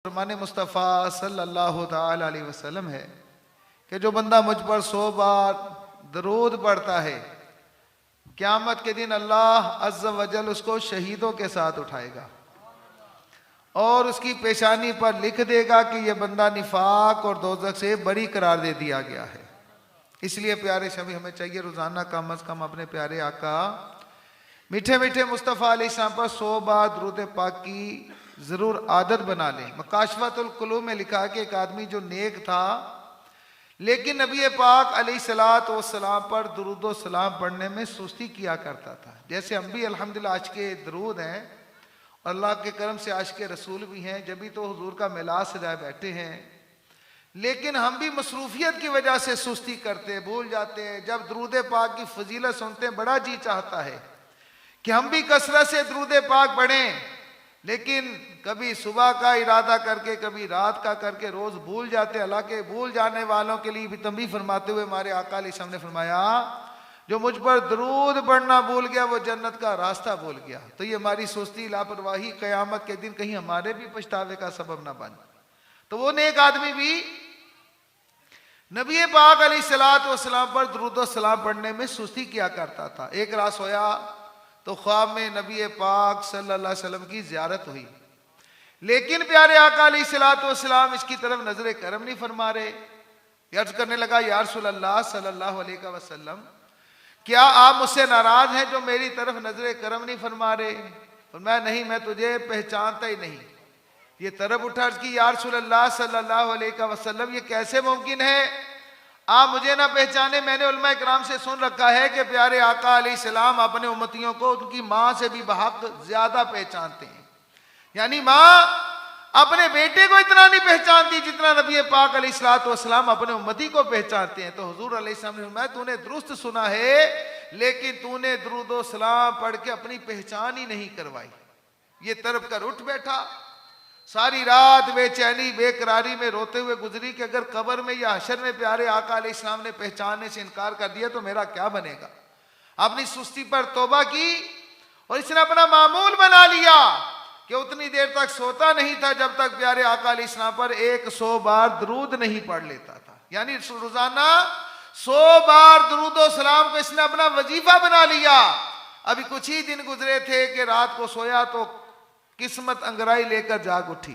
फरमान मुस्तफ़ा सल्लल्लाहु ताला अलैहि वसल्लम है कि जो बंदा मुझ पर 100 बार दरूद पढ़ता है, क़यामत के दिन अल्लाह अज़्ज़ वजल उसको शहीदों के साथ उठाएगा और उसकी पेशानी पर लिख देगा कि यह बंदा निफाक और दोज़ख से बरी करार दे दिया गया है। इसलिए प्यारे शबी हमें चाहिए रोज़ाना कम अज़ कम अपने प्यारे आका मीठे मीठे मुस्तफ़ा अलैहिस्सलाम पर 100 बार दुरूद पाक की ज़रूर आदत बना लें। मकाशफतुल कुलूब में लिखा कि एक आदमी जो नेक था लेकिन नबी पाक अलैहिस्सलातु वस्सलाम पर दुरूद सलाम पढ़ने में सुस्ती किया करता था। जैसे हम भी अल्हम्दुलिल्लाह आज के दरूद हैं और अल्लाह के करम से आज के रसूल भी हैं, जब भी तो हुजूर का मिलाद सजाए बैठे हैं, लेकिन हम भी मसरूफियत की वजह से सुस्ती करते भूल जाते हैं। जब दुरूद पाक की फजीलत सुनते हैं बड़ा जी चाहता है कि हम भी कसरत से दुरूद पाक पढ़ें, लेकिन कभी सुबह का इरादा करके कभी रात का करके रोज भूल जाते। हालांकि भूल जाने वालों के लिए भी तंबीह फरमाते हुए हमारे आका अलैहिस्सलाम ने फरमाया जो मुझ पर दरूद पढ़ना भूल गया वो जन्नत का रास्ता भूल गया। तो ये हमारी सुस्ती लापरवाही क़यामत के दिन कहीं हमारे भी पछतावे का सबब ना बन। तो वो नेक आदमी भी नबी पाक अलैहिस्सलातु वस्सलाम पर दरूद सलाम पढ़ने में सुस्ती किया करता था। एक रात सोया तो ख्वाब में नबी पाक सल्लल्लाहु अलैहि वसल्लम की ज़ियारत हुई, लेकिन प्यारे आका अलैहिस्सलातु वस्सलाम इसकी तरफ नजर करम नहीं फरमा रहे। अर्ज करने लगा या रसूल अल्लाह सल्लल्लाहु अलैहि वसल्लम, क्या आप मुझसे नाराज हैं जो मेरी तरफ नजर करम नहीं फरमा रहे? और मैं नहीं, मैं तुझे पहचानता ही नहीं। ये तरफ उठा अर्ज की या रसूल अल्लाह सल्लल्लाहु अलैहि वसल्लम, ये कैसे मुमकिन है आप मुझे ना पहचाने? मैंने उलमा इकराम से सुन रखा है कि प्यारे आका अलैहिस्सलाम अपने उम्मतियों को उनकी माँ से भी बहक ज्यादा पहचानते हैं। यानी माँ अपने बेटे को इतना नहीं पहचानती जितना नबी पाक अलैहिस्सलातु वस्सलाम अपने उम्मती को पहचानते हैं। तो हुजूर अलैहिस्सलाम ने फरमाया तूने दुरुस्त सुना है, लेकिन तूने दुरूद सलाम पढ़ के अपनी पहचान ही नहीं करवाई। ये तरफ कर उठ बैठा, सारी रात बेचैनी बेकरारी में रोते हुए गुजरी कि अगर कब्र में या हशर में प्यारे आका अलैहिस्सलाम ने पहचानने से इनकार कर दिया तो मेरा क्या बनेगा। अपनी सुस्ती पर तौबा की और इसने अपना मामूल बना लिया कि उतनी देर तक सोता नहीं था जब तक प्यारे आका अलैहिस्सलाम पर 100 बार दरूद नहीं पढ़ लेता था। यानी रोजाना 100 बार दरूद सलाम को इसने अपना वजीफा बना लिया। अभी कुछ ही दिन गुजरे थे कि रात को सोया तो किस्मत अंगराई लेकर जाग उठी।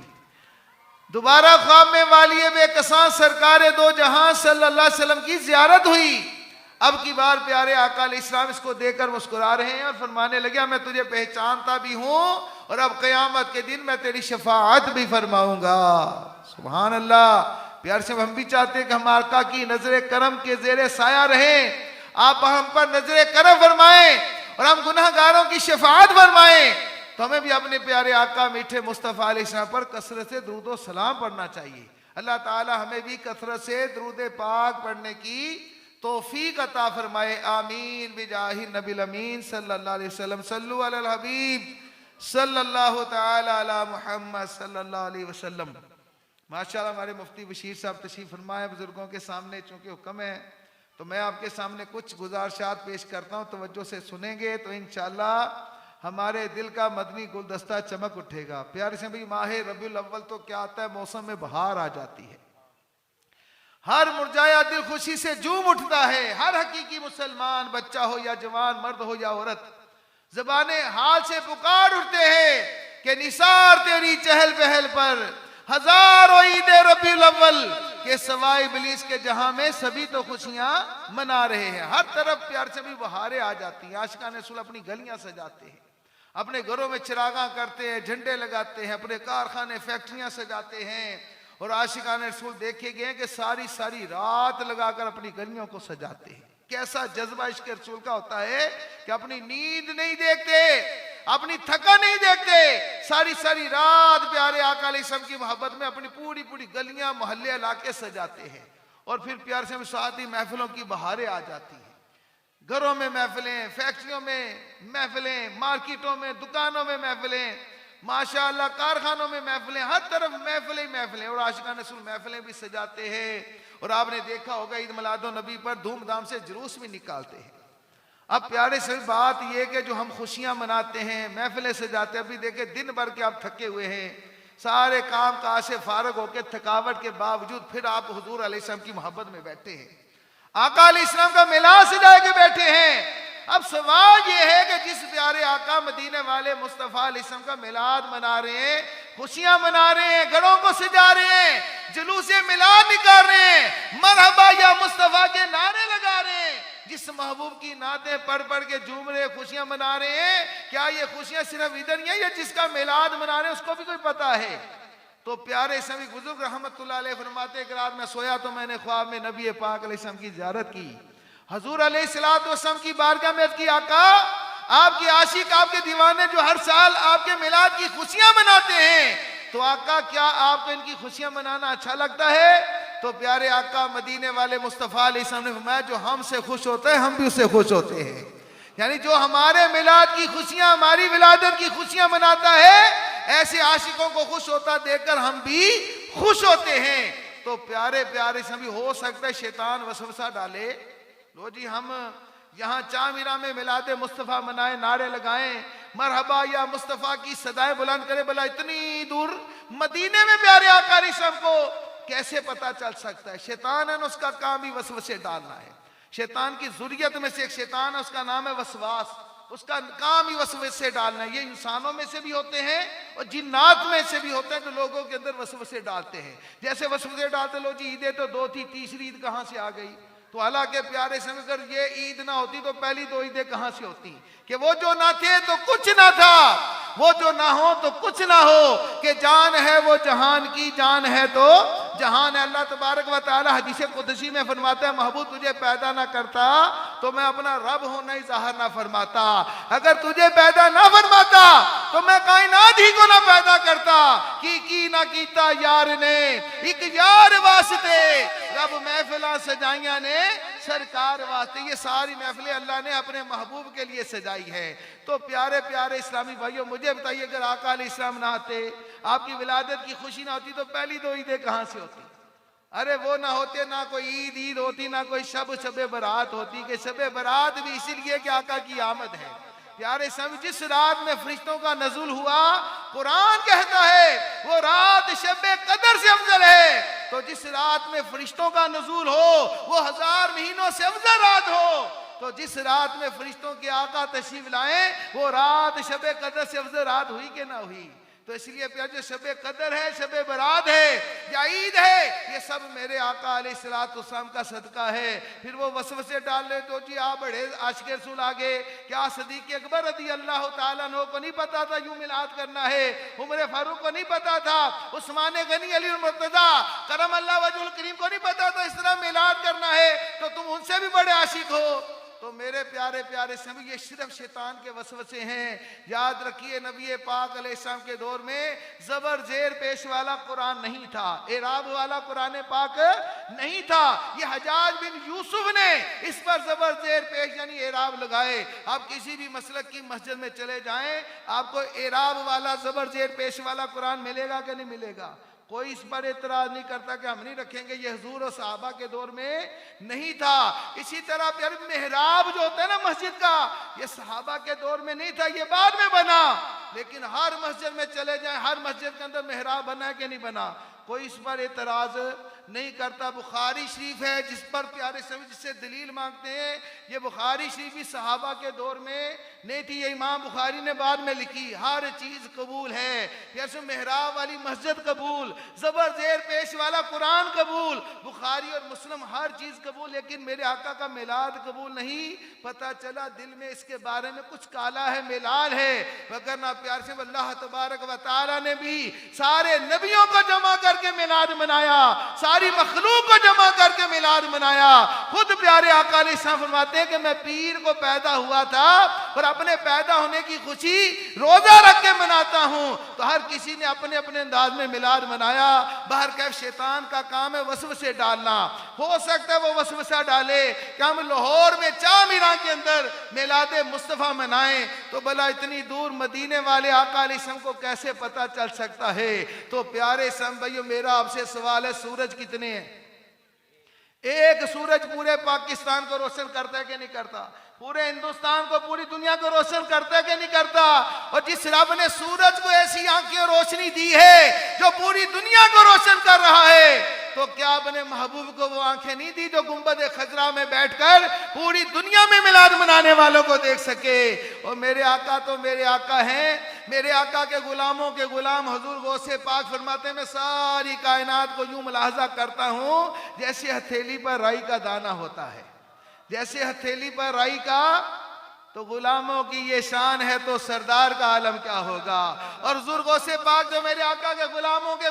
दोबारा ख्वाब में वाली बेकसां सरकार दो जहां सल्लल्लाहु अलैहि वसल्लम की जियारत हुई। अब की बार प्यारे आका अलैहिस्सलाम इसको देखकर मुस्कुरा रहे हैं और फरमाने लगे मैं तुझे पहचानता भी हूं और अब क़यामत के दिन मैं तेरी शफाअत भी फरमाऊंगा। सुभान अल्लाह। प्यार से हम भी चाहते हैं कि हम आका की नजर करम के जेरे साया रहें, आप हम पर नजर करम फरमाएं और हम गुनाहगारों की शफाअत फरमाएं। तो हमें भी अपने प्यारे आका मीठे मुस्तफ़ा अलैहिस्सलाम पर कसरत से दुरूद सलाम पढ़ना चाहिए। अल्लाह ताला हमें भी कसरत से दुरूद पाक पढ़ने की तौफीक अता फरमाए। आमीन बिजाहि नबिल अमीन सल्लल्लाहु अलैहि वसल्लम। सल्लु अलल हबीब सल्लल्लाहु ताला अला मुहम्मद सल्लल्लाहु अलैहि वसल्लम। माशाअल्लाह हमारे मुफ्ती बशीर साहब तशरीफ फरमाए बुजुर्गों के सामने, चूंकि हुक्म है तो मैं आपके सामने कुछ गुजारिशात पेश करता हूँ, तवज्जो से सुनेंगे तो इंशाअल्लाह हमारे दिल का मदनी गुलदस्ता चमक उठेगा। प्यारे से भी माह रबीउल अव्वल तो क्या आता है, मौसम में बहार आ जाती है, हर मुरझाया दिल खुशी से झूम उठता है। हर हकीकी मुसलमान बच्चा हो या जवान, मर्द हो या औरत, ज़बाने हाल से पुकार उठते हैं कि निसार तेरी चहल पहल पर हजारों ईद रबीउल अव्वल के सवाए इब्लीस के जहां में सभी तो खुशियां मना रहे हैं। हर तरफ प्यार से भी बहारें आ जाती हैं। आशिकान रसूल अपनी गलियां सजाते हैं, अपने घरों में चिरागा करते हैं, झंडे लगाते हैं, अपने कारखाने फैक्ट्रियां सजाते हैं और आशिकान रसूल देखे गए कि सारी सारी रात लगाकर अपनी गलियों को सजाते हैं। कैसा जज्बा इश्क़ रसूल का होता है कि अपनी नींद नहीं देखते, अपनी थकान नहीं देखते, सारी सारी रात प्यारे आका अलैहिस्सलाम की मोहब्बत में अपनी पूरी पूरी गलियां मोहल्ले इलाके सजाते हैं। और फिर प्यार से साथ ही महफिलों की बहारें आ जाती हैं। घरों में महफिलें, फैक्ट्रियों में महफिलें, मार्केटों में, दुकानों में महफिलें, माशाअल्लाह कारखानों में महफिलें, हर तरफ महफिलें महफिलें। और आशिकान रसूल महफिलें भी सजाते हैं। और आपने देखा होगा ईद मिलादुन नबी पर धूमधाम से जुलूस भी निकालते हैं। अब प्यारे से बात यह कि जो हम खुशियां मनाते हैं, महफिलें सजाते हैं, अभी देखे दिन भर के आप थके हुए हैं, सारे काम काज से फारग होकर थकावट के बावजूद फिर आप हुजूर अलैहिस्सलाम की मोहब्बत में बैठे हैं, आका अलैहिस्सलाम का मिलाद सजा के बैठे हैं। अब सवाल ये है कि जिस प्यारे आका मदीने वाले मुस्तफ़ा अलैहिस्सलाम का मिलाद मना रहे हैं, खुशियां मना रहे हैं, घरों को सजा रहे हैं, जुलूसे मिलाद निकाल रहे हैं, मरहबा या मुस्तफ़ा के नारे लगा रहे हैं, जिस महबूब की नातें पढ़ पढ़ के झूम रहे खुशियां मना रहे हैं, क्या ये खुशियां सिर्फ इधर ही है या जिसका मिलाद मना रहे हैं उसको भी कोई पता है? तो प्यारे सभी बुजुर्ग रहमतुल्लाह अलैह फरमाते एक रात में सोया तो मैंने ख्वाब में नबी पाक अलैहिस्सलाम की ज़ियारत की। हजूर अलैहिस्सलाम की बारगाह में की आका आपके आशिक आपके दीवाने जो हर साल आपके मिलाद की खुशियां मनाते हैं, तो आका क्या आपको इनकी खुशियां मनाना अच्छा लगता है? तो प्यारे आका मदीने वाले मुस्तफ़ा अलैहिस्सलाम ने फरमाया जो हमसे खुश होता है हम भी उससे खुश होते हैं। यानी जो हमारे मिलाद की खुशियां, हमारी विलादत की खुशियां मनाता है, ऐसे आशिकों को खुश होता देखकर हम भी खुश होते हैं। तो प्यारे प्यारे सभी हो सकता है शैतान वसवसा डाले, लो जी हम यहाँ चामीरा में मिलादे मुस्तफ़ा मनाए, नारे लगाएं, मरहबा या मुस्तफ़ा की सदाएं बुलंद करें, भला इतनी दूर मदीने में प्यारे आका अलैहिस्सलाम को कैसे पता चल सकता है? शैतान है, उसका काम ही वसवसे डालना है। शैतान की जुर्रियत में से एक शैतान है, उसका नाम है वसवास, उसका काम ही वसवसे डालना है। ये इंसानों में से भी होते हैं और जिन्नात में से भी होते हैं जो लोगों के अंदर वसवसे डालते हैं। जैसे वसवसे डालते, लो जी ईदें तो दो थी, तीसरी ईद कहाँ से आ गई? तो हालांकि प्यारे समय अगर ये ईद ना होती तो पहली दो ईदें कहां से होती? कि वो जो ना थे तो कुछ ना था, वो जो ना हो तो कुछ ना हो, कि जान है वो जहान की जान है तो जहान है। अल्लाह तबारक व तआला हदीस कुदसी में फरमाता है महबूब तुझे पैदा ना करता तो मैं अपना रब होना ही जाहिर ना फरमाता, अगर तुझे पैदा ना फरमाता तो मैं कायनात ही को ना पैदा करता। की ना कीता यार ने एक यार वास्ते, रब महफिला सजाइया ने सरकार वास्ते। ये सारी महफिलें अल्लाह ने अपने महबूब के लिए सजाई है। तो प्यारे प्यारे इस्लामी भाइयों मुझे बताइए, अगर आका अलैहिस्सलाम ना आते, आपकी विलादत की खुशी ना होती तो पहली दो ईदें कहां से होती? अरे वो ना होते, ना कोई ईद होती, ना कोई शबे बरात होती, कि शबे बरात भी इसीलिए कि आका की आमद है। प्यारे सब जिस रात में फरिश्तों का नज़ुल हुआ, कुरान कहता है वो रात शबे कदर से अफजल है। तो जिस रात में फरिश्तों का नज़ुल हो वो 1000 महीनों से अफजल रात हो। तो जिस रात में फरिश्तों के आका तशरीफ लाए वो रात शबे कदर से अफजल रात हुई कि ना हुई? तो इसलिए प्यार जो शबे कदर है, शबे बरात है या ईद है, ये सब मेरे आका अलैहिस्सलाम का सदका है। फिर वो वसवसे डाल ले तो जी आप बड़े आशिक़ रसूल आ गए, क्या सदीक़ अकबर रज़ी अल्लाह तआला अन्हु को नहीं पता था यूं मिलाद करना है? उमर फारूक को नहीं पता था? उस्मान गनी अली मुर्तज़ा करम अल्लाह वजहुल करीम को नहीं पता था इस तरह मिलाद करना है? तो तुम उनसे भी बड़े आशिक हो। तो मेरे प्यारे प्यारे सभी ये सिर्फ शैतान के वसवसे हैं। याद रखिए नबी पाक अलैहिस्सलाम के दौर में जबर जेर पेश वाला कुरान नहीं था, एराब वाला कुरान पाक नहीं था। ये हजाज बिन यूसुफ ने इस पर जबर जेर पेश यानी एराब लगाए। आप किसी भी मसलक की मस्जिद में चले जाएं, आपको एराब वाला जबर जेर पेश वाला कुरान मिलेगा कि नहीं मिलेगा? कोई इस पर एतराज नहीं करता कि हम नहीं रखेंगे। ये हुजूर और सहाबा के दौर में नहीं था। इसी तरह प्यारे मेहराब जो होता है ना मस्जिद का, ये सहाबा के दौर में नहीं था, ये बाद में बना। लेकिन हर मस्जिद में चले जाएं, हर मस्जिद के अंदर मेहराब बना है कि नहीं बना? कोई इस पर एतराज नहीं करता। बुखारी शरीफ है जिस पर प्यारे सभी जिससे दलील मांगते हैं, ये बुखारी शरीफ भी सहाबा के दौर में नहीं थी, ये इमाम बुखारी ने बाद में लिखी। हर चीज कबूल है, जैसे मेहराब वाली मस्जिद कबूल, जबर जेर पेश वाला कुरान कबूल, बुखारी और मुस्लिम हर चीज कबूल, लेकिन मेरे आका का मिलाद कबूल नहीं। पता चला दिल में इसके बारे में कुछ काला है, मिलाल है। वगरना प्यार से अल्लाह तबारक व तआला ने भी सारे नबियों को जमा करके मिलाद मनाया, सारी मखलूक को जमा करके मिलाद मनाया। खुद प्यारे आका अलैहिस्सलाम फरमाते हैं कि मैं पीर को पैदा हुआ था और अपने पैदा होने की खुशी रोजा रख के मनाता हूं। तो हर किसी ने अपने अपने अंदाज में मिलाद मनाया। बाहर कैफ शैतान का काम है वसवसे डालना। हो सकता है वो वसवसा डाले कि हम लाहौर में चामीरा के अंदर मिलाद मुस्तफ़ा मनाएं, तो भला इतनी दूर मदीने वाले आका अलैहिस्सलाम को कैसे पता चल सकता है? तो प्यारे सम भाइयों मेरा आपसे सवाल है, सूरज कितने हैं? एक सूरज पूरे पाकिस्तान को रोशन करता है कि नहीं करता? पूरे हिंदुस्तान को, पूरी दुनिया को रोशन करता है कि नहीं करता? और जिस रब ने सूरज को ऐसी आंखें और रोशनी दी है जो पूरी दुनिया को रोशन कर रहा है, तो क्या अपने महबूब को वो आंखें नहीं दी जो गुंबद खजरा में बैठकर पूरी दुनिया में मिलाद मनाने वालों को देख सके? और मेरे आका तो मेरे आका हैं, मेरे आका के गुलामों के गुलाम हुजूर गौसे पाक फरमाते हैं, मैं सारी कायनात को यूं मुलाहजा करता हूं जैसे हथेली पर राई का दाना होता है, जैसे हथेली पर राई का। तो गुलामों की ये शान है तो सरदार का आलम क्या होगा? और हुजूर गौसे पाक जो मेरे आका के गुलामों के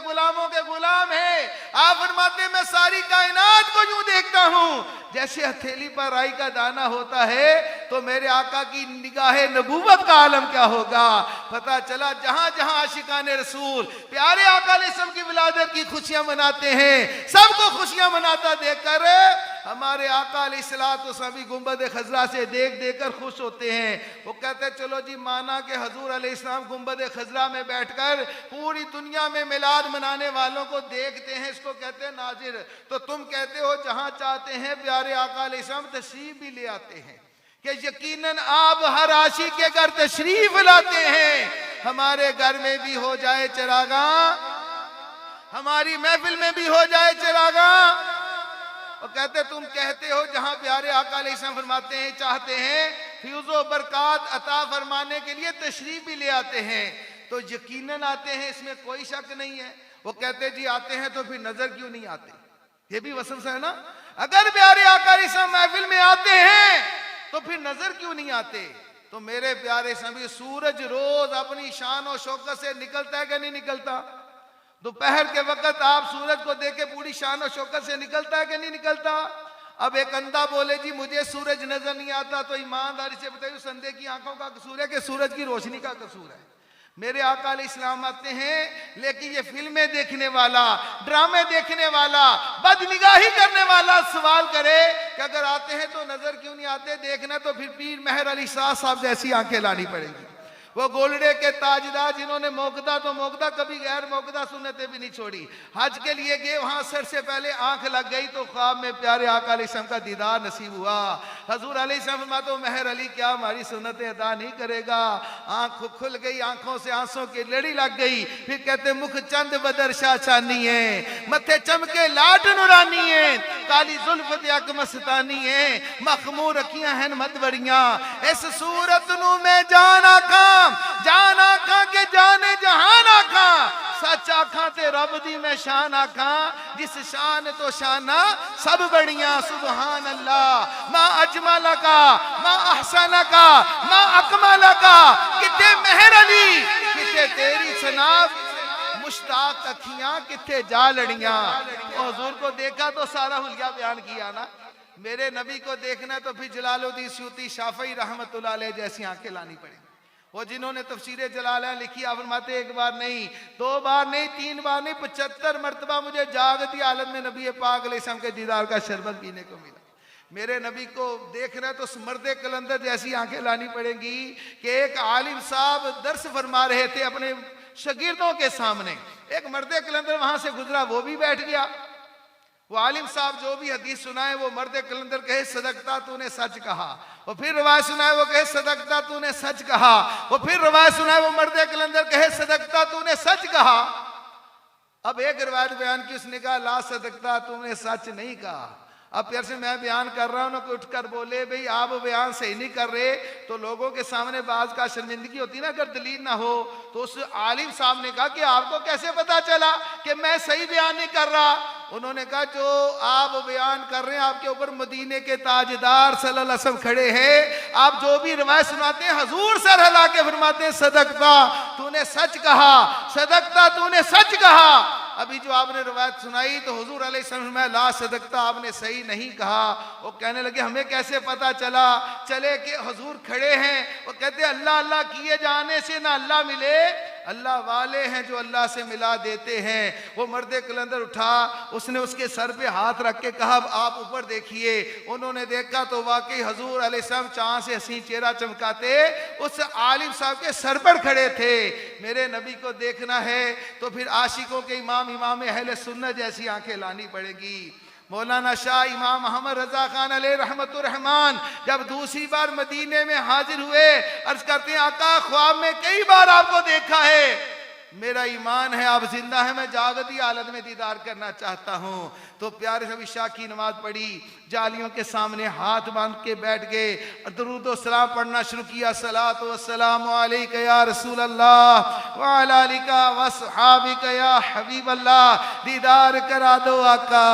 गुलाम है, आप फरमाते हैं मैं सारी कायनात को यूं देखता हूं जैसे हथेली पर राई का दाना होता है, तो मेरे आका की निगाहे नबूवत का आलम क्या होगा? पता चला जहां जहां आशिकाने रसूल प्यारे आका अलैहिस्सलाम की विलादत की खुशियां मनाते हैं, सबको खुशियां मनाता देखकर हमारे आका अलैहिस्सलाम भी गुंबद खजरा से देख देख कर खुश होते हैं। वो कहते हैं चलो जी, माना कि हजूर अलैहिस्सलाम गुंबद खजरा में बैठकर पूरी दुनिया में मिलाद मनाने वालों को देखते हैं, इसको कहते हैं नाजिर। तो तुम कहते हो जहां चाहते हैं प्यारे आका अलैहिस्सलाम तशरीफ भी ले आते हैं, कि यकीनन आप हर आशिक के घर तशरीफ लाते हैं। हमारे घर में भी हो जाए चिरागा, हमारी महफिल में भी हो जाए चिरागा। और कहते तुम कहते हो जहां प्यारे आका अलैहिस्सलाम फरमाते हैं चाहते हैं फ्यूज़ो बरकत अता फरमाने के लिए तशरीफ भी ले आते हैं, तो यकीनन आते हैं, इसमें कोई शक नहीं है। वो कहते जी आते हैं तो फिर नजर क्यों नहीं आते? ये भी वसवसा है ना। अगर प्यारे आका अलैहिस्सलाम महफिल में आते हैं तो फिर नजर क्यों नहीं आते? तो मेरे प्यारे सभी, सूरज रोज अपनी शान और शौकत से निकलता है कि नहीं निकलता? दोपहर के वक्त आप सूरज को देख के पूरी शान और शौकत से निकलता है कि नहीं निकलता? अब एक अंधा बोले जी मुझे सूरज नजर नहीं आता, तो ईमानदारी से बताइए उस अंधे की आंखों का कसूर है कि सूरज की रोशनी का कसूर है? मेरे आका अलैहिस्सलाम आते हैं, लेकिन ये फिल्में देखने वाला, ड्रामे देखने वाला, बदनिगाही करने वाला सवाल करे कि अगर आते हैं तो नजर क्यों नहीं आते? देखना तो फिर पीर मेहर अली शाह साहब जैसी आंखें लानी पड़ेगी। वो गोलड़े के ताजदार जिन्होंने मोकदा तो मोकदा, कभी गैर मोकदा सुन्नतें भी नहीं छोड़ी। हज के लिए गए, वहां सर से पहले आंख लग गई तो ख्वाब में प्यारे आका अलैहिस्सलाम का दीदार नसीब हुआ। हजूर अलैहिस्सलाम फरमाते हो मेहर अली क्या हमारी सुन्नतें अदा नहीं करेगा? आंख खुल गई, आंखों से आंसू की लड़ी लग गई। फिर कहते मुख चंद बदर शाह चानी है, मथे चमके लाट नुरानी है, काली जुल्फ अक मस्तानी है, मखमूर रखियां हैं मदवरियां। इस सूरत नू मैं जाना खां, जान आखा के जाने जहान आखा, सच आखा ते रब दी मैं शान आखा, जिस शान तो शाना सब बढ़िया। सुबहान अल्लाह मा अजमल का, मा अहसन का, मा अकमल का। किथे मेहर अली, किथे तेरी सनाब, मुश्ताक अखियां किथे जा लड़ियां। हुजूर को देखा तो सारा हुलिया बयान किया ना। मेरे नबी को देखना तो फिर जलालुद्दीन सूती शाफई रहमतुल्लाह अलैह जैसी आंखें लानी पड़ेगी। वो जिन्होंने तफसीर जलाला लिखी, आप फरमाते एक बार नहीं, दो बार नहीं, तीन बार नहीं, 75 मरतबा मुझे जागती हालत में नबी पाक अलैहिस्सलाम के दीदार का शरबत पीने को मिला। मेरे नबी को देखना तो मर्दे कलंदर जैसी आंखें लानी पड़ेंगी कि एक आलिम साहब दर्स फरमा रहे थे अपने शागिर्दों के सामने, एक मर्दे कलंदर वहां से गुजरा, वो भी बैठ गया। वो आलिम साहब जो भी हदीस सुनाए वो मर्दे कलंदर कहे सदकता तूने सच कहा, वो फिर रवायत सुनाए वो कहे सदकता तूने सच कहा, वो फिर रवायत सुनाए वो मर्दे कलंदर कहे सदकता तूने सच कहा। अब एक रवायत बयान की, उसने कहा ला सदकता तूने सच नहीं कहा। अब फिर से मैं बयान कर रहा हूं ना, कोई उठकर बोले भाई आप बयान सही नहीं कर रहे, तो लोगों के सामने बाज का शर्मिंदगी होती ना, अगर दलील ना हो। तो उस आलिम साहब ने कहा कि आपको कैसे पता चला कि मैं सही बयान नहीं कर रहा? उन्होंने कहा जो आप बयान कर रहे हैं, आपके ऊपर मदीने के ताजदार सल्लल्लाहु अलैहि वसल्लम खड़े हैं, आप जो भी रिवायत सुनाते हैं हजूर सर हिला के फरमाते हैं सदकता तूने सच कहा, सदकता तूने सच कहा। अभी जो आपने रिवायत सुनाई तो हुजूर अलैहिस्सलाम में ला सदकता आपने सही नहीं कहा। वो कहने लगे हमें कैसे पता चला? चले कि हुजूर खड़े हैं, वो कहते अल्लाह अल्लाह किए जाने से ना अल्लाह मिले, अल्लाह वाले हैं जो अल्लाह से मिला देते हैं। वो मर्दे कलंदर उठा, उसने उसके सर पे हाथ रख के कहा आप ऊपर देखिए। उन्होंने देखा तो वाकई हुजूर अलैहिस्सलाम चांद से हसीन चेहरा चमकाते उस आलिम साहब के सर पर खड़े थे। मेरे नबी को देखना है तो फिर आशिकों के इमाम अहले सुन्नत जैसी आंखें लानी पड़ेगी। मौलाना शाह इमाम अहमद रजा खान अलैहि रहमतुर रहमान जब दूसरी बार मदीने में हाजिर हुए, अर्ज करते हैं आका ख्वाब में कई बार आपको देखा है, मेरा ईमान है आप जिंदा है, मैं जागती हालत में दीदार करना चाहता हूं। तो प्यारे से इशा की नमाज पढ़ी, जालियों के सामने हाथ बांध के बैठ गए, दरूद व सलाम पढ़ना शुरू किया। सलातो वस्सलामु अलैका या रसूल अल्लाह व अला आलिका व सहाबिका या हबीब अल्लाह। दीदार करा दो आका,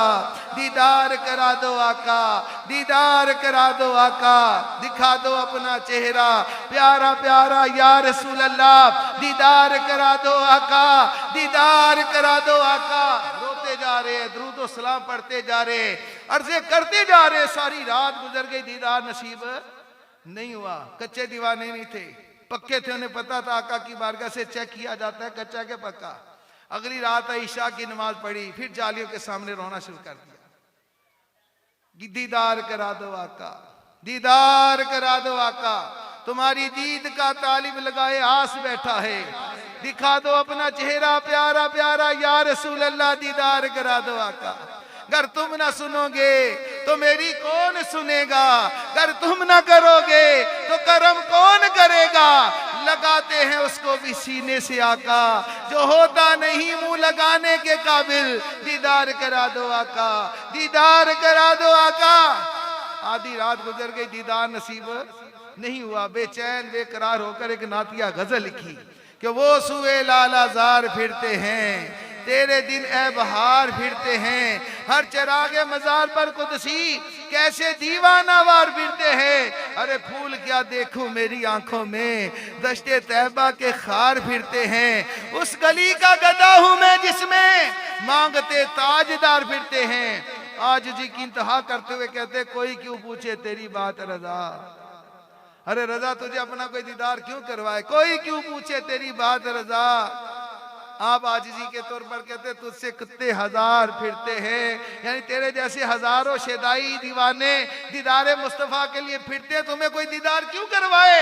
दीदार करा दो आका, दीदार करा दो आका, दिखा दो अपना चेहरा प्यारा प्यारा या रसूल अल्लाह। दीदार करा दो आका, दीदार करा दो आका। रोते जा रहे, दरूद व सलाम पढ़ते जा रहे, अर्ज़े करते जा रहे, सारी रात गुजर गई, दीदार नसीब नहीं हुआ। कच्चे दीवाने नहीं थे, पक्के थे, उन्हें पता था आका की बारगाह से चेक किया जाता है कच्चा के पक्का। अगली रात ईशा की नमाज पढ़ी, फिर जालियों के सामने रोना शुरू कर दिया। दीदार करा दो आका, दीदार करा दो आका, तुम्हारी दीद का तालिब लगाए आस बैठा है, दिखा दो अपना चेहरा प्यारा प्यारा या रसूल अल्लाह। दीदार करा दो आका, अगर तुम ना सुनोगे तो मेरी कौन सुनेगा, अगर तुम ना करोगे तो करम कौन करेगा। लगाते हैं उसको भी सीने से आका, जो होता नहीं मुंह लगाने के काबिल। दीदार करा दो आका, दीदार करा दो आका। आधी रात गुजर गई, दीदार नसीब नहीं हुआ। बेचैन बेकरार होकर एक नातिया गजल लिखी कि वो सुए लालाजार फिरते हैं, तेरे दिन ए बहार फिरते हैं, हर चरागे मजार पर कुदसी कैसे दीवानावार फिरते हैं। अरे फूल क्या देखूं मेरी आंखों में, दश्ते तैबा के खार फिरते हैं। उस गली का गधा हूं मैं जिसमें मांगते ताजदार फिरते हैं। आज जी की इंतहा करते हुए कहते कोई क्यों पूछे तेरी बात रजा। अरे रजा तुझे अपना कोई दीदार क्यों करवाए, कोई क्यों पूछे तेरी बात रजा। आप आजिजी के तौर पर कहते तुझसे कितने हजार फिरते हैं, यानी तेरे जैसे हजारों शेदाई दीवाने दीदारे मुस्तफा के लिए फिरते, तुम्हें कोई दीदार क्यों करवाए।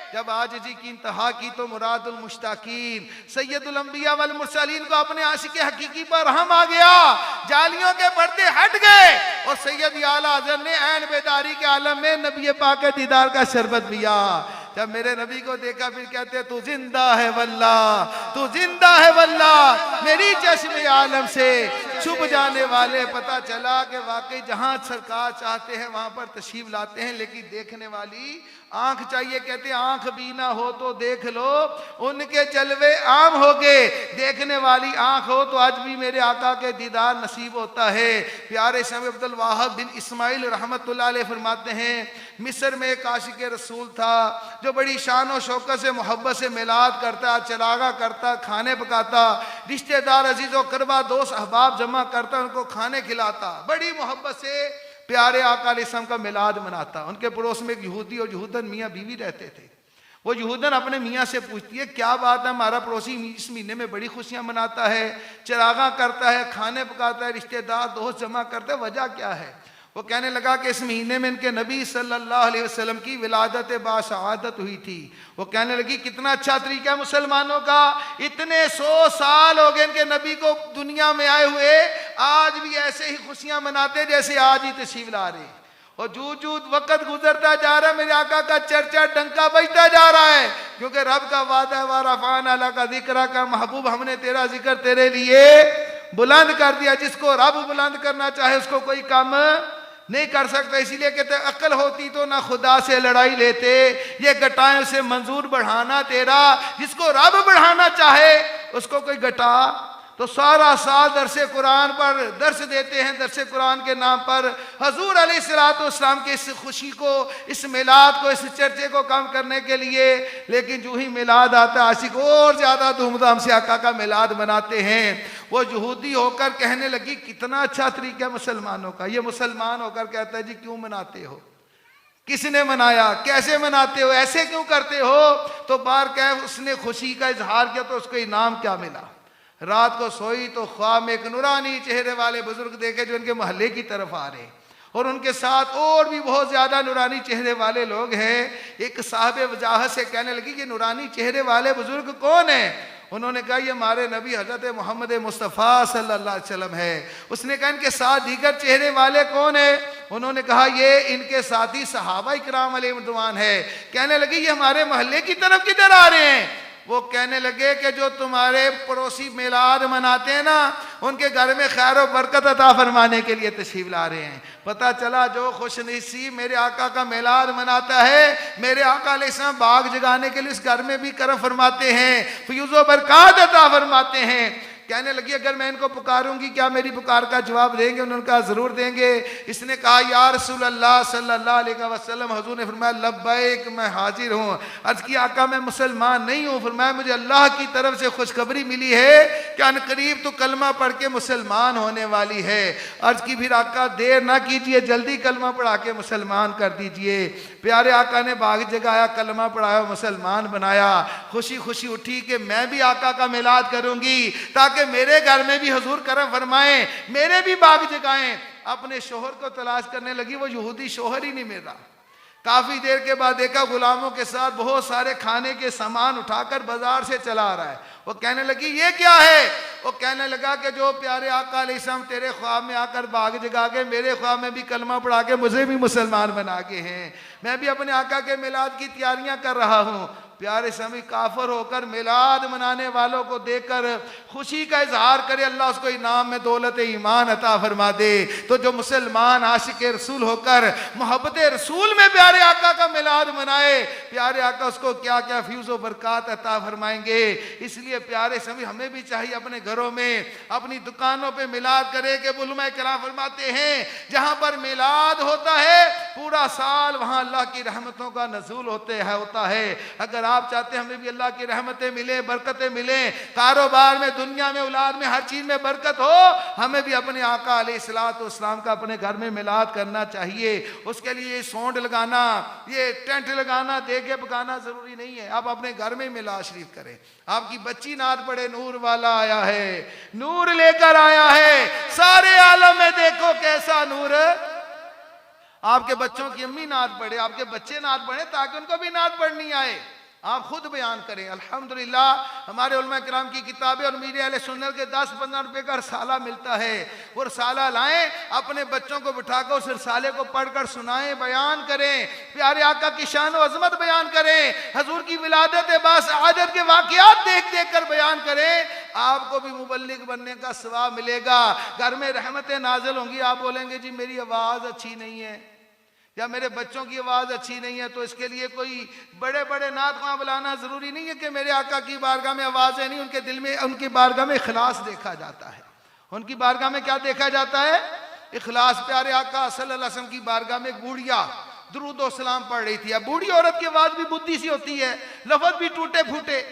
जब आजिजी की इंतहा की तो मुरादुल मुश्ताकीन सैयदुल अंबिया वल मुरसलीन को अपने आशिक हकीकी पर रहम आ गया। जालियों के पर्दे हट गए और सैयद आला हज़रत ने ऐन बेदारी के आलम में नबी पाक के दीदार का शरबत पिया। जब मेरे नबी को देखा फिर कहते तू जिंदा है वल्लाह, तू जिंदा है वल्लाह। मेरी चश्मे आलम से छुप जाने वाले पता चला कि वाकई जहां सरकार चाहते हैं वहां पर तशरीफ लाते हैं, लेकिन देखने वाली आंख चाहिए। कहते आंख भी ना हो तो देख लो, उनके जलवे आम हो गए। देखने वाली आंख हो तो आज भी मेरे आका के दीदार नसीब होता है। प्यारे शमी अब्दुल वाहब बिन इस्माइल रहमतुल्लाह अलैह फरमाते हैं मिस्र में एक आशिक रसूल था जो बड़ी शान और शौकत से मोहब्बत से मिलाद करता, चरागा करता, खाने पकाता, रिश्तेदार अजीज़ व करबा दोस्त अहबाब जमा करता, उनको खाने खिलाता, बड़ी मोहब्बत से प्यारे आका अलैहिस्सलाम का मिलाद मनाता। उनके पड़ोस में एक यहूदी और यहूदन मियाँ बीवी रहते थे। वो यहूदन अपने मियाँ से पूछती है क्या बात है, हमारा पड़ोसी इस महीने में बड़ी खुशियाँ मनाता है, चरागा करता है, खाने पकाता है, रिश्तेदार दोस्त जमा करता है, वजह क्या है। वो कहने लगा कि इस महीने में इनके नबी सल्लल्लाहु अलैहि वसल्लम की विलादत बाशहादत हुई थी। वो कहने लगी कितना अच्छा तरीका है मुसलमानों का, इतने 100 साल हो गए इनके नबी को दुनिया में आए हुए, आज भी ऐसे ही खुशियां मनाते जैसे आज ही तशरीफ ला रहे। और जूद जूद वक्त गुजरता जा रहा है, मेरे आका का चर्चा डंका बजता जा रहा है, क्योंकि रब का वादा व रफ़अना लका ज़िक्रा का महबूब हमने तेरा जिक्र तेरे लिए बुलंद कर दिया। जिसको रब बुलंद करना चाहे उसको कोई काम नहीं कर सकता। इसीलिए कहते अक्ल होती तो ना खुदा से लड़ाई लेते, ये घटाएं उसे मंजूर बढ़ाना तेरा। जिसको रब बढ़ाना चाहे उसको कोई घटा। तो सारा साल दरसे कुरान पर दर्स देते हैं, दरसे कुरान के नाम पर हजूर अलैहिस्सलाम के इस खुशी को, इस मिलाद को, इस चर्चे को कम करने के लिए। लेकिन जो ही मिलाद आता है आशिक और ज़्यादा धूमधाम से आका का मिलाद मनाते हैं। वो यहूदी होकर कहने लगी कितना अच्छा तरीका है मुसलमानों का। ये मुसलमान होकर कहता है जी क्यों मनाते हो, किसने मनाया, कैसे मनाते हो, ऐसे क्यों करते हो। तो बार कह उसने खुशी का इजहार किया तो उसको इनाम क्या मिला। रात को सोई तो ख्वाब में एक नूरानी चेहरे वाले बुजुर्ग देखे जो उनके मोहल्ले की तरफ आ रहे, और उनके साथ और भी बहुत ज्यादा नूरानी चेहरे वाले लोग हैं। एक साहब वजाहत से कहने लगी कि नूरानी चेहरे वाले बुजुर्ग कौन है। उन्होंने कहा ये हमारे नबी हजरत मोहम्मद मुस्तफ़ा सल्लल्लाहु अलैहि वसल्लम है। उसने कहा इनके साथ दीगर चेहरे वाले कौन है? उन्होंने कहा ये इनके साथी सहाबा इकराम अलैहिर्रिदवान है। कहने लगे ये हमारे मोहल्ले की तरफ किधर आ रहे हैं? वो कहने लगे कि जो तुम्हारे पड़ोसी मिलाद मनाते हैं ना, उनके घर में खैर और बरकत अता फरमाने के लिए तशरीफ ला रहे हैं। पता चला जो खुशनसीब मेरे आका का मिलाद मनाता है, मेरे आका अलैहिस्सलाम बाग जगाने के लिए इस घर में भी करम फरमाते हैं, फ्यूज़ो बरकत अता फरमाते हैं। कहने लगी अगर मैं इनको पुकारूंगी क्या मेरी पुकार का जवाब देंगे? उन्होंने कहा जरूर देंगे। इसने कहा या रसूल अल्लाह सल्लल्लाहु अलैहि वसल्लम। हुजूर ने फरमाया लब्बैक, मैं हाजिर हूँ। अर्ज की आका मैं मुसलमान नहीं हूँ। फरमाया मुझे अल्लाह की तरफ से खुशखबरी मिली है कि अनकरीब तो कलमा पढ़ के मुसलमान होने वाली है। अर्ज की फिर आका देर ना कीजिए, जल्दी कलमा पढ़ा के मुसलमान कर दीजिए। प्यारे आका ने बाग जगाया, कलमा पढ़ाया, मुसलमान बनाया। खुशी खुशी उठी कि मैं भी आका का मिलाद करूंगी ताकि मेरे घर में भी हुजूर करम फरमाएं, मेरे भी बाग जगाएं। अपने शोहर को तलाश करने लगी, वो यहूदी शोहर ही नहीं मिल रहा। काफी देर के बाद देखा गुलामों के साथ बहुत सारे खाने के सामान उठाकर बाजार से चला आ रहा है। वो कहने लगी ये क्या है? वो कहने लगा कि जो प्यारे आका अलैहिस्सलाम तेरे ख्वाब में आकर बाग जगा के मेरे ख्वाब में भी कलमा पढ़ा के मुझे भी मुसलमान बना के हैं। मैं भी अपने आका के मिलाद की तैयारियां कर रहा हूँ। प्यारे समय काफर होकर मिलाद मनाने वालों को देखकर खुशी का इजहार करे, अल्लाह उसको इनाम में दौलत ईमान अता फरमा दे। तो जो मुसलमान आशिक रसूल होकर मोहब्बत रसूल में प्यारे आका का मिलाद मनाए, प्यारे आका उसको क्या क्या फ्यूज़ो बरकत अता फरमाएंगे। इसलिए प्यारे समय हमें भी चाहिए अपने घरों में, अपनी दुकानों पे मिलाद करे कि उलमा किराम फरमाते हैं जहां पर मिलाद होता है पूरा साल वहां अल्लाह की रहमतों का नज़ूल होता है। अगर आप चाहते हैं हमें भी अल्लाह की रहमतें मिले, बरकतें मिले, कारोबार में, दुनिया में, औलाद में, हर चीज में बरकत हो, हमें भी अपने आका अलैहिस्सलाम का अपने घर में मिलाद करना चाहिए। उसके लिए सौंड लगाना, ये टेंट लगाना, देगे पकाना जरूरी नहीं है। आप अपने घर में मिलाद शरीफ करें। आपकी बच्ची नात पढ़े नूर वाला आया है, नूर लेकर आया है, सारे आलम में देखो कैसा नूर। आपके बच्चों की अम्मी नात पढ़े, आपके बच्चे नात पढ़े ताकि उनको भी नात पढ़नी आए। आप खुद बयान करें। अल्हम्दुलिल्लाह हमारे उलमा किराम की किताबें और मीडिया अहले सुन्नत के 10-15 रुपए का रसाला मिलता है। वो रसाला लाएं, अपने बच्चों को बिठाकर उस रसाले को पढ़कर सुनाएं, बयान करें, प्यारे आका की शान और अजमत बयान करें, हजूर की विलादत बासआदत के वाकयात देख देख कर बयान करें। आपको भी मुबल्लिग बनने का सवाब मिलेगा। घर में रहमतें नाजिल होंगी। आप बोलेंगे जी मेरी आवाज़ अच्छी नहीं है या मेरे बच्चों की आवाज़ अच्छी नहीं है, तो इसके लिए कोई बड़े बड़े नात ख़्वां बुलाना ज़रूरी नहीं है कि मेरे आका की बारगाह में आवाज़ें नहीं, उनके दिल में, उनकी बारगाह में इखलास देखा जाता है। उनकी बारगाह में क्या देखा जाता है? इखलास। प्यारे आका सल्लल्लाहु अलैहि वसल्लम की बारगाह में बूढ़िया दुरूद व सलाम पढ़ रही थी। अब बूढ़ी औरत की आवाज़ भी बुद्धि सी होती है, लफ्ज़ भी टूटे फूटे,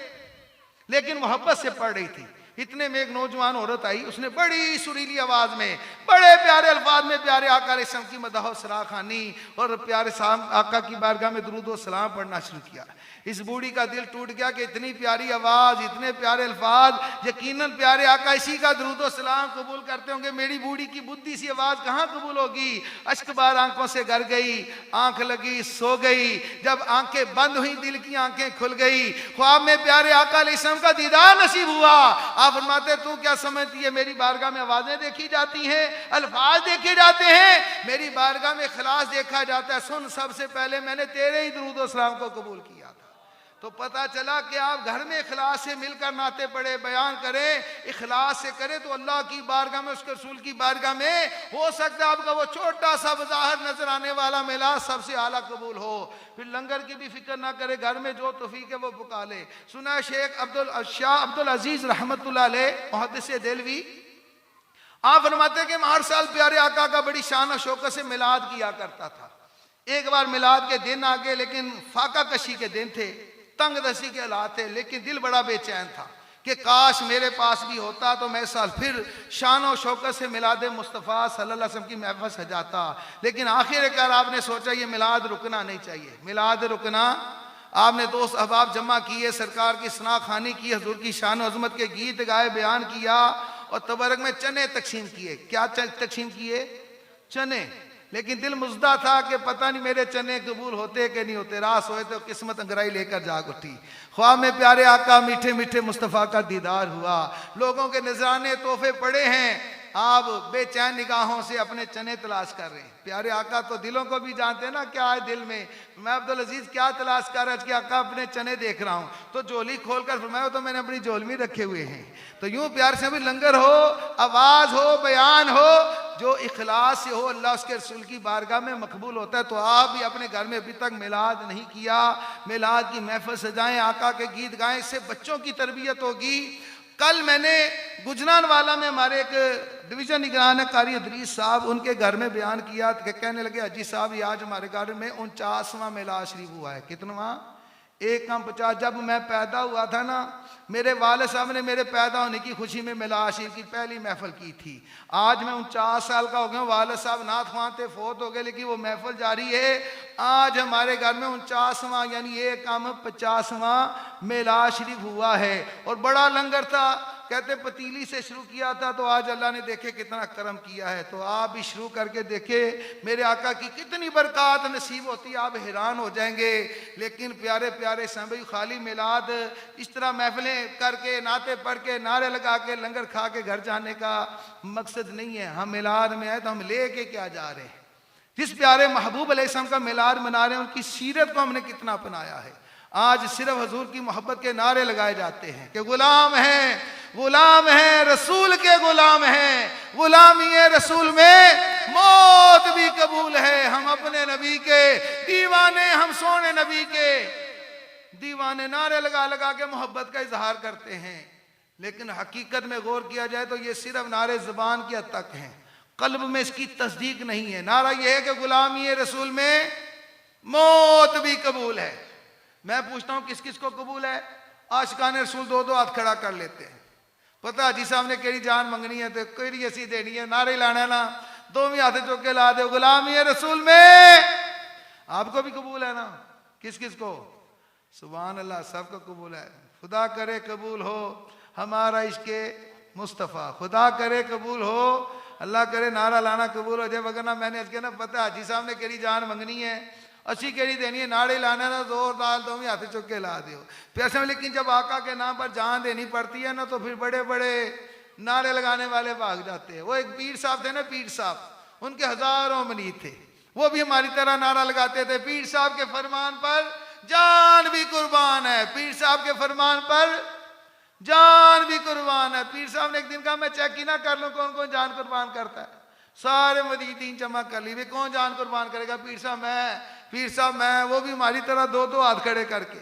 लेकिन मोहब्बत से पढ़ रही थी। इतने में एक नौजवान औरत आई, उसने बड़ी सुरीली आवाज में बड़े प्यारे अल्फाज में प्यारे आका अलैहिस्सलाम की मदह सराह खानी और प्यारे साहब आका की बारगाह में दुरूद व सलाम पढ़ना शुरू किया। इस बूढ़ी का दिल टूट गया कि इतनी प्यारी आवाज, इतने प्यारे अल्फाज, यकीनन प्यारे आका इसी का दुरूद व सलाम कबूल करते होंगे। मेरी बूढ़ी की बुद्धि सी आवाज कहाँ कबूल होगी? अश्क बार आंखों से गर गई, आंख लगी, सो गई। जब आंखें बंद हुई, दिल की आंखें खुल गई। ख्वाब में प्यारे आका अलैहिस्सलाम का दीदार नसीब हुआ। आप फरमाते तू क्या समझती है मेरी बारगाह में आवाजें देखी जाती हैं, अल्फाज देखे जाते हैं? मेरी बारगाह में इखलास देखा जाता है। सुन, सबसे पहले मैंने तेरे ही दुरूद व सलाम को कबूल किया था। तो पता चला कि आप घर में इखलास से मिलकर नाते पढ़े, बयान करें, इखलास से करें तो अल्लाह की बारगाह में, उसके रसूल की बारगाह में हो सकता है आपका वो छोटा सा बाहर नजर आने वाला मिलाद सबसे आला कबूल हो। फिर लंगर की भी फिक्र ना करे, घर में जो तौफीक है वो पका ले। सुना शेख शाह अब्दुल अजीज रहमतुल्लाह अलैह मुहद्दिस देलवी, आप फरमाते कि मैं हर साल प्यारे आका का बड़ी शान और शौकत से मिलाद किया करता था। एक बार मिलाद के दिन आ गए, लेकिन फाका कशी के दिन थे, तंग दस्ती के हालात थे, लेकिन दिल बड़ा बेचैन था कि काश मेरे पास भी होता तो मैं साल फिर शान और शौकत से मिलाद मुस्तफ़ा सल्लल्लाहु अलैहि वसल्लम की महफिल सजाता। लेकिन आखिरकार आपने सोचा ये मिलाद रुकना नहीं चाहिए। मिलाद रुकना, आपने दोस्त अहबाब जमा किए, सरकार की सना खानी की, हजूर की शान और अज़मत के गीत गाए, बयान किया और तबरक में चने तकसीम किए। क्या तकसीम किए? चने। लेकिन दिल मुजदा था कि पता नहीं मेरे चने कबूल होते कि नहीं होते। रास होए तो किस्मत अंगराई लेकर जाग उठी। ख्वाब में प्यारे आका मीठे मीठे मुस्तफ़ा का दीदार हुआ। लोगों के नजराने तोहफे पड़े हैं, आप बेचैन निगाहों से अपने चने तलाश कर रहे हैं। प्यारे आका तो दिलों को भी जानते हैं ना क्या है दिल में। मैं अब्दुल अजीज क्या तलाश कर रहा है कि आका अपने चने देख रहा हूँ, तो झोली खोल कर फरमाया तो मैंने अपनी झोल में रखे हुए हैं। तो यूं प्यार से भी लंगर हो, आवाज हो, बयान हो, जो इखलास से हो अल्लाह उसके रसूल की बारगाह में मकबूल होता है। तो आप भी अपने घर में अभी तक मिलाद नहीं किया, मिलाद की महफिल सजाएं, आका के गीत गाएं, इससे बच्चों की तरबियत होगी। कल मैंने गुजरानवाला में हमारे एक डिवीजन निगरान कारी अदरीस साहब, उनके घर में बयान किया कि कहने लगे हाजी साहब ये आज हमारे घर में 49वां मिलाद शरीफ हुआ है। कितनवा? 150। जब मैं पैदा हुआ था ना, मेरे वाले साहब ने मेरे पैदा होने की खुशी में मिलाद शरीफ की पहली महफिल की थी। आज मैं 49 साल का हो गया, वाले साहब नाथ ख्वां थे, फोत हो गए, लेकिन वो महफिल जारी है। आज हमारे घर में 49वां यानी 50वां मिलाद शरीफ हुआ है। और बड़ा लंगर था, कहते पतीली से शुरू किया था, तो आज अल्लाह ने देखे कितना करम किया है। तो आप भी शुरू करके देखे मेरे आका की कितनी बरकत नसीब होती है, आप हैरान हो जाएंगे। लेकिन प्यारे प्यारे भाई खाली मिलाद इस तरह महफिलें करके, नाते पढ़ के, नारे लगा के, लंगर खा के घर जाने का मकसद नहीं है। हम मिलाद में आए तो हम लेके क्या जा रहे हैं? जिस प्यारे महबूब अलैहिस्सलाम का मिलाद मना रहे हैं, उनकी सीरत को हमने कितना अपनाया है। आज सिर्फ हजूर की मोहब्बत के नारे लगाए जाते हैं कि गुलाम हैं, गुलाम हैं, रसूल के गुलाम हैं, गुलामी रसूल में मौत भी कबूल है। हम अपने नबी के दीवाने, हम सोने नबी के दीवाने, नारे लगा लगा के मोहब्बत का इजहार करते हैं। लेकिन हकीकत में गौर किया जाए तो ये सिर्फ नारे जुबान की हद तक हैं, कल्ब में इसकी तस्दीक नहीं है। नारा यह है कि गुलामी रसूल में मौत भी कबूल है। मैं पूछता हूं किस किस को कबूल है? आशिकाने रसूल दो दो हाथ खड़ा कर लेते हैं। पता हाजी साहब ने केड़ी जान मंगनी है तो केड़ी असी देनी है, नारे लाना है ना, दो भी हाथ चुक के ला दो गुलामी रसूल में। आपको भी कबूल है ना? किस किस को? सुभान अल्लाह, सबको कबूल है। खुदा करे कबूल हो हमारा इश्के मुस्तफ़ा, खुदा करे कबूल हो, अल्लाह करे नारा लाना कबूल हो जाए। वगरना मैंने इसके ना पता हाजी साहब ने केड़ी जान मंगनी है, अच्छी केड़ी देनी है, नारे लाना ना जोरदार दो भी हाथ चुक के ला दो पैसे में। लेकिन जब आका के नाम पर जान देनी पड़ती है ना, तो फिर बड़े बड़े नारे लगाने वाले भाग जाते हैं। वो एक पीर साहब थे ना, पीर साहब, उनके हजारों मरीद थे, वो भी हमारी तरह नारा लगाते थे, पीर साहब के फरमान पर जान भी कुर्बान है, पीर साहब के फरमान पर जान भी कुर्बान है। पीर साहब ने एक दिन कहा मैं चेक ही ना कर लूं कौन कौन जान कुर्बान करता है। सारे मुरीदीन जमा कर ली, वे कौन जान कुर्बान करेगा? पीर साहब मैं, पीर साहब मैं, वो भी हमारी तरह दो दो हाथ खड़े करके।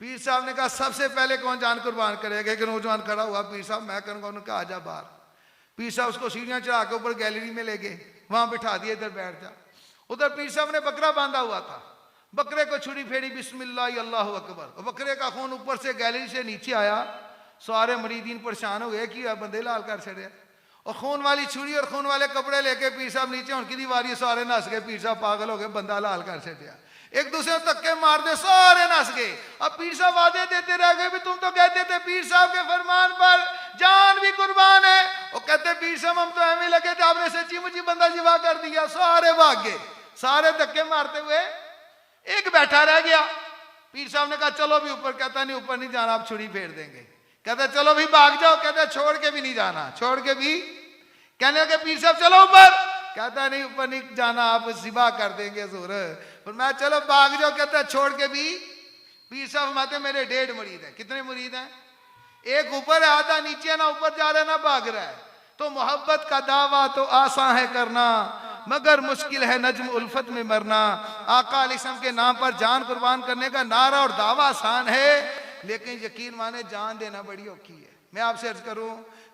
पीर साहब ने कहा सबसे पहले कौन जान कुर्बान करेगा? एक नौजवान खड़ा हुआ, पीर साहब मैं करूंगा। उन्होंने कहा आजा बाहर। पीर साहब उसको सीढ़ियां चढ़ा के ऊपर गैलरी में ले गए, वहां बिठा दिए, इधर बैठ जा। उधर पीर साहब ने बकरा बांधा हुआ था, बकरे को छुरी फेरी, बिस्मिल्लाह अल्लाह अकबर, बकरे का खून ऊपर से गैलरी से नीचे आया। सारे मरीदीन परेशान हो गए कि बंदे लाल कर छड़े, और खून वाली छुरी और खून वाले कपड़े लेके पीर साहब नीचे उनकी दीवारी, सारे नस गए। पीर साहब पागल हो गए, बंदा लाल कर छड़िया, एक दूसरे को धक्के मार दे, सारे नस गए। अब पीर साहब वादे देते रह गए भी तुम तो कहते थे पीर साहब के फरमान पर जान भी कुर्बान है। वो कहते पीर साहब हम तो ऐਵੇਂ लगे थे, आपने सच्ची मुची बंदा जिवा कर दिया। सारे भाग गए, सारे धक्के मारते हुए, एक बैठा रह गया। पीर साहब ने कहा चलो भी ऊपर, कहता नहीं ऊपर नहीं जाना, आप छुरी फेर देंगे। कहते चलो भी भाग जाओ, कहते छोड़ के भी नहीं जाना, छोड़ के भी। कहने लगे पीर साहब चलो ऊपर, कहता नहीं ऊपर नहीं जाना, आप जिबा कर देंगे जोर। फिर मैं चलो भाग जाओ, कहता छोड़ के भी। पीर साहब फरमाते मेरे 1.5 मुरीद है। कितने मुरीद हैं? एक ऊपर है, आधा नीचे, ना ऊपर जा रहा है ना भाग रहा है। तो मोहब्बत का दावा तो आसान है करना, मगर मुश्किल है नज्म उल्फत में मरना। आका अलैहिस्सलाम के नाम पर जान कुर्बान करने का नारा और दावा आसान है, लेकिन यकीन माने जान देना बड़ी औखी है। मैं आपसे अर्ज करूं,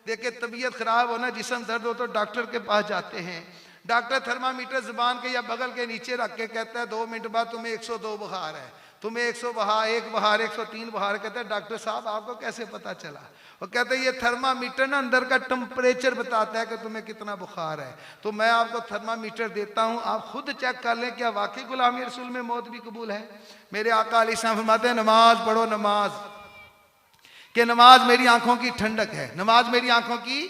देखिए तबीयत खराब होना, जिस्म दर्द हो तो डॉक्टर के पास जाते हैं। डॉक्टर थर्मामीटर जुबान के या बगल के नीचे रख के कहता है 2 मिनट बाद तुम्हें 102 बुखार है, तुम्हें 101 बुखार, 103 बुखार। कहता है डॉक्टर साहब आपको कैसे पता चला? वो कहते हैं ये थर्मामीटर ना अंदर का टेम्परेचर बताता है कि तुम्हें कितना बुखार है। तो मैं आपको थर्मामीटर देता हूं, आप खुद चेक कर लें क्या वाकई गुलामी रसूल में मौत भी कबूल है। मेरे आका अलैहिस्सलाम फरमाते हैं नमाज पढ़ो, नमाज के नमाज मेरी आंखों की ठंडक है, नमाज मेरी आंखों की।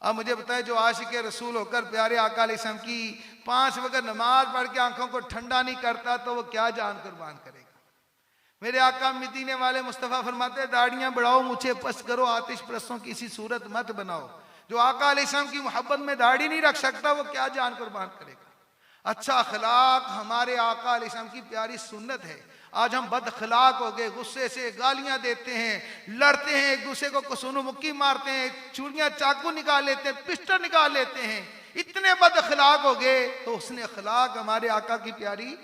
अब मुझे बताए जो आशिक रसूल होकर प्यारे आका अलैहिस्सलाम की 5 वक्त नमाज पढ़ के आंखों को ठंडा नहीं करता तो वो क्या जान कुर्बान करेगा। मेरे आका मदीने वाले मुस्तफ़ा फरमाते दाढ़ियां बढ़ाओ, मुझे पस्त करो, आतिश परस्तों की इसी सूरत मत बनाओ। जो आका अलैहिस्सलाम की मोहब्बत में दाढ़ी नहीं रख सकता वो क्या जान कुर्बान करेगा। अच्छा अखलाक हमारे आका अलैहिस्सलाम की प्यारी सुन्नत है। आज हम बद अखलाक हो गए, गुस्से से गालियां देते हैं, लड़ते हैं, एक दूसरे को कसुनो मुक्की मारते हैं, चूड़ियां चाकू निकाल लेते हैं, पिस्टल निकाल लेते हैं, इतने बद अखलाक हो गए। तो उसने अखलाक हमारे आका की प्यारी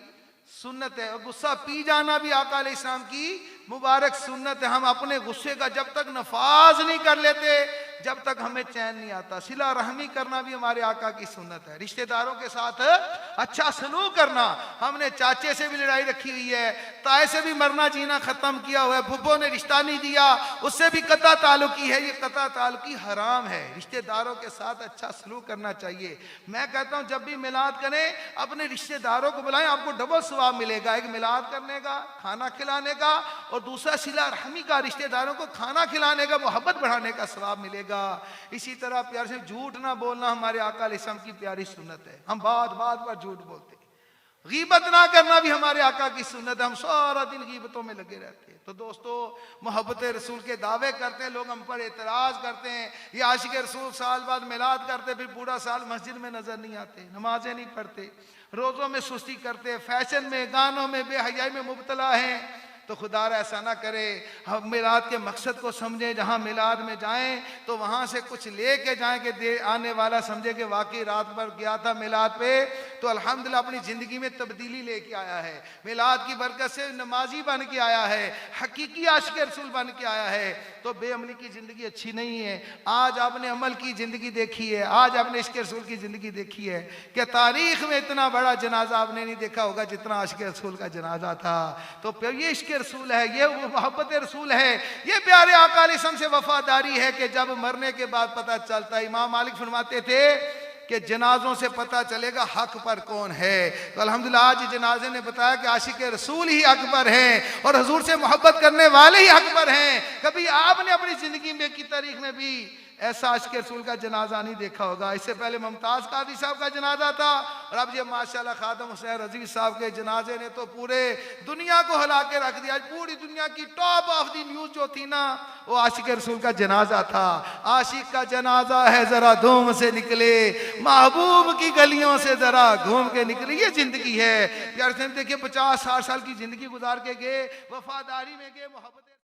सुन्नत है। और गुस्सा पी जाना भी आका अलैहिस्सलाम की मुबारक सुन्नत है। हम अपने गुस्से का जब तक नफाज नहीं कर लेते जब तक हमें चैन नहीं आता। सिला रहमी करना भी हमारे आका की सुन्नत है। रिश्तेदारों के साथ अच्छा सलूक करना। हमने चाचे से भी लड़ाई रखी हुई है, ताए से भी मरना जीना खत्म किया हुआ है, फुफ्फो ने रिश्ता नहीं दिया उससे भी कता ताल्लुकी है। ये कता ताल्लुकी हराम है। रिश्तेदारों के साथ अच्छा सलूक करना चाहिए। मैं कहता हूं जब भी मिलाद करें अपने रिश्तेदारों को बुलाएं, आपको डबल सवाब मिलेगा। एक मिलाद करने का, खाना खिलाने का, और दूसरा सिला रहमी का, रिश्तेदारों को खाना खिलाने का, मोहब्बत बढ़ाने का सवाब मिलेगा। इसी तरह प्यार से झूठ ना बोलना हमारे आका अलैहिस्सलाम की प्यारी सुन्नत है। हम बात बात पर झूठ बोलते हैं। गीबत ना करना भी हमारे आका की सुन्नत है। हम सारा दिन गीबतों में लगे रहते हैं। तो दोस्तों मोहब्बत रसूल के दावे करते हैं, लोग हम पर एतराज करते हैं, ये आशिक रसूल साल बाद मिलाद करते, फिर पूरा साल मस्जिद में नजर नहीं आते, नमाजें नहीं पढ़ते, रोज़ों में सुस्ती करते, फैशन में, गानों में, बेहयाई में मुब्तला हैं। तो खुदा ऐसा ना करे। हम मिलाद के मकसद को समझें। जहाँ मिलाद में जाएं तो वहाँ से कुछ लेके जाएं कि दे आने वाला समझे कि वाकई रात भर गया था मिलाद पे तो अल्हम्दुलिल्लाह अपनी ज़िंदगी में तब्दीली लेके आया है। मिलाद की बरकत से नमाजी बन के आया है, हकीकी आशिक रसूल बन के आया है। तो बेअमली की ज़िंदगी अच्छी नहीं है। आज आपने अमल की ज़िंदगी देखी है, आज आपने इश्क रसूल की ज़िंदगी देखी है कि तारीख़ में इतना बड़ा जनाजा आपने नहीं देखा होगा जितना आशिक रसूल का जनाजा था। तो फिर ये इश्क रसूल है, ये मोहब्बत रसूल है, ये प्यारे आका अलैहिस्सलाम से वफादारी है कि जब मरने के बाद पता चलता है। इमाम मालिक फरमाते थे कि जनाजों से पता चलेगा हक पर कौन है। तो अल्हम्दुलिल्लाह आज जनाजे ने बताया कि आशिक रसूल ही हक पर हैं और हुजूर से मोहब्बत करने वाले ही हक पर हैं। कभी आपने अपनी जिंदगी में की तारीख में भी ऐसा आशिक रसूल का जनाजा नहीं देखा होगा। इससे पहले मुमताज कादरी साहब का जनाजा था और अब ये माशाल्लाह खादम हुसैन रज़वी साहब के जनाजे ने तो पूरे दुनिया को हिला के रख दिया। पूरी दुनिया की टॉप ऑफ दी न्यूज़ जो थी ना वो आशिक रसूल का जनाजा था। आशिक का जनाजा है जरा धूम से निकले, महबूब की गलियों से जरा घूम के निकले। ये जिंदगी है प्यार से। देखिए 50-60 साल की जिंदगी गुजार के गए, वफादारी में गए, मोहब्बत